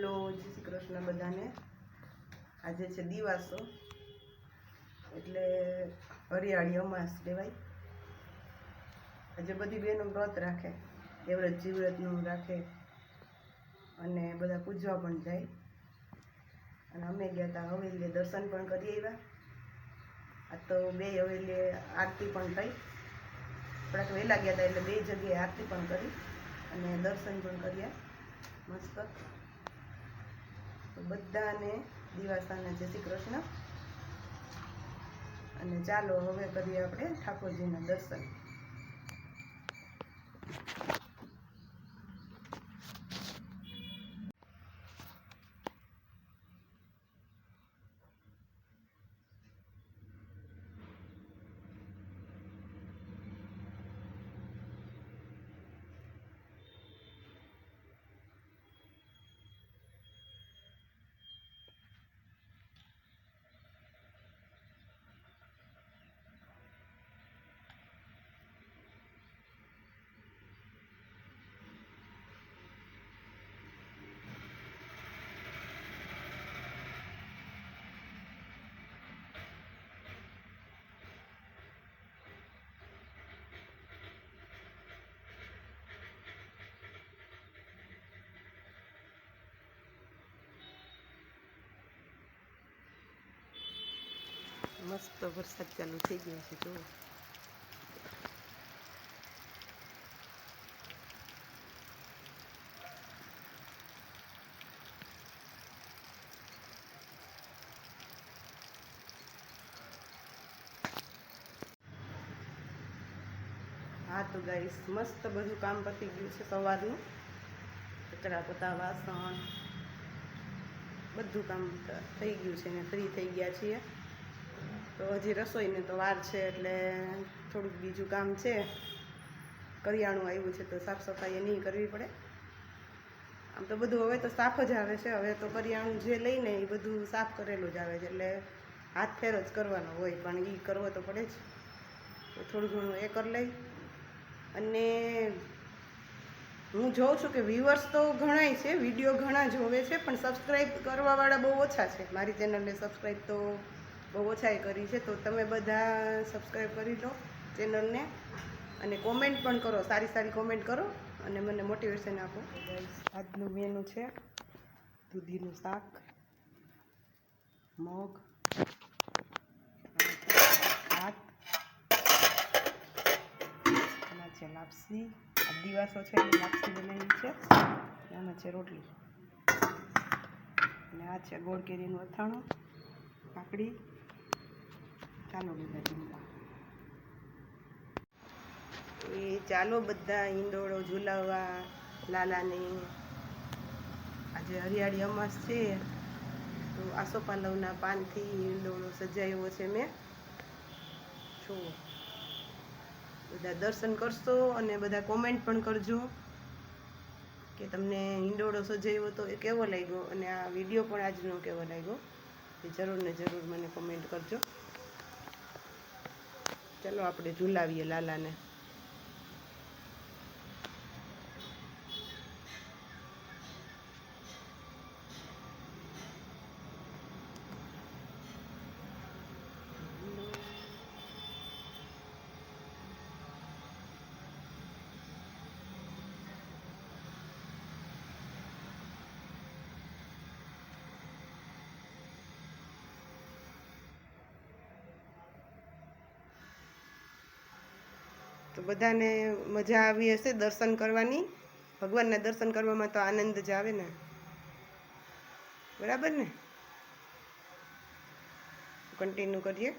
Hello, જય શ્રી કૃષ્ણ બધાને। આજે છે દિવાસો, એટલે હરિયાળી અમાસ કહેવાય। આજે બધી બહેનો વ્રત રાખે, દેવવ્રત જીવવ્રતનું રાખે અને બધા પૂજવા પણ જાય। અને અમે ગયા હતા હવેલીએ, દર્શન પણ કરી આવ્યા। આ તો બે હવેલીએ આરતી પણ થઈ, થોડાક વહેલા ગયા હતા એટલે બે જગ્યાએ આરતી પણ કરી અને દર્શન પણ કર્યા મસ્ત। તો બધાને દિવાસાના જય શ્રી કૃષ્ણ। અને ચાલો હવે કરીએ આપણે ઠાકોરજીના દર્શન। મસ્ત વરસાદ ચાલુ થઈ ગયો છે જો। હા તો ગાઈસ, મસ્ત બધું કામ પતી ગયું છે સવારનું। કચરા પોતા વાસણ બધું કામ થઈ ગયું છે ને ફ્રી થઈ ગયા છીએ। તો હજી રસોઈને તો વાર છે, એટલે થોડુંક બીજું કામ છે। કરિયાણું આવ્યું છે તો સાફ સફાઈ નહીં કરવી પડે। આમ તો બધું હવે તો સાફ જ આવે છે, હવે તો કરિયાણું જે લઈને એ બધું સાફ કરેલું જ આવે છે, એટલે હાથ ફેર જ કરવાનો હોય, પણ એ કરવો તો પડે જ। તો થોડું ઘણું એ કરી લઈ। અને હું જોઉં છું કે વ્યુઅર્સ તો ઘણાય છે, વિડીયો ઘણા જોવે છે, પણ સબસ્ક્રાઈબ કરવાવાળા બહુ ઓછા છે। મારી ચેનલને સબસ્ક્રાઈબ તો બહુ ઓછાએ કરી છે, તો તમે બધા સબસ્ક્રાઈબ કરી લો ચેનલને અને કોમેન્ટ પણ કરો, સારી સારી કોમેન્ટ કરો અને મને મોટિવેશન આપો। આજનું મેનુ છે દૂધીનું શાક, મગ, ભાત, આમાં છે લાપસી, આ દિવાસો છે એટલે લાપસી બનાવી છે, આમાં છે રોટલી અને આ છે ગોળ કેરીનું અથાણું, કાકડી। ચાલો બધા જમવા। ચાલો બધા હિંડોળો ઝુલાવવા લાલાને। આજે હરિયાળી અમાસ છે તો આસોપાલવના પાનથી હિંડોળો સજાવ્યો છે મેં। જો બધા દર્શન કરશો અને બધા કોમેન્ટ પણ કરજો કે તમને હિંડોળો સજાવ્યો તો એ કેવો લાગ્યો, અને આ વિડીયો પણ આજનો કેવો લાગ્યો એ જરૂર ને જરૂર મને કોમેન્ટ કરજો। ચલો આપણે ઝુલાવીએ લાલાને। તો બધાને મજા આવી હશે દર્શન કરવાની। ભગવાનના દર્શન કરવામાં તો આનંદ જ આવે ને, બરાબર ને? કન્ટિન્યુ કરીએ।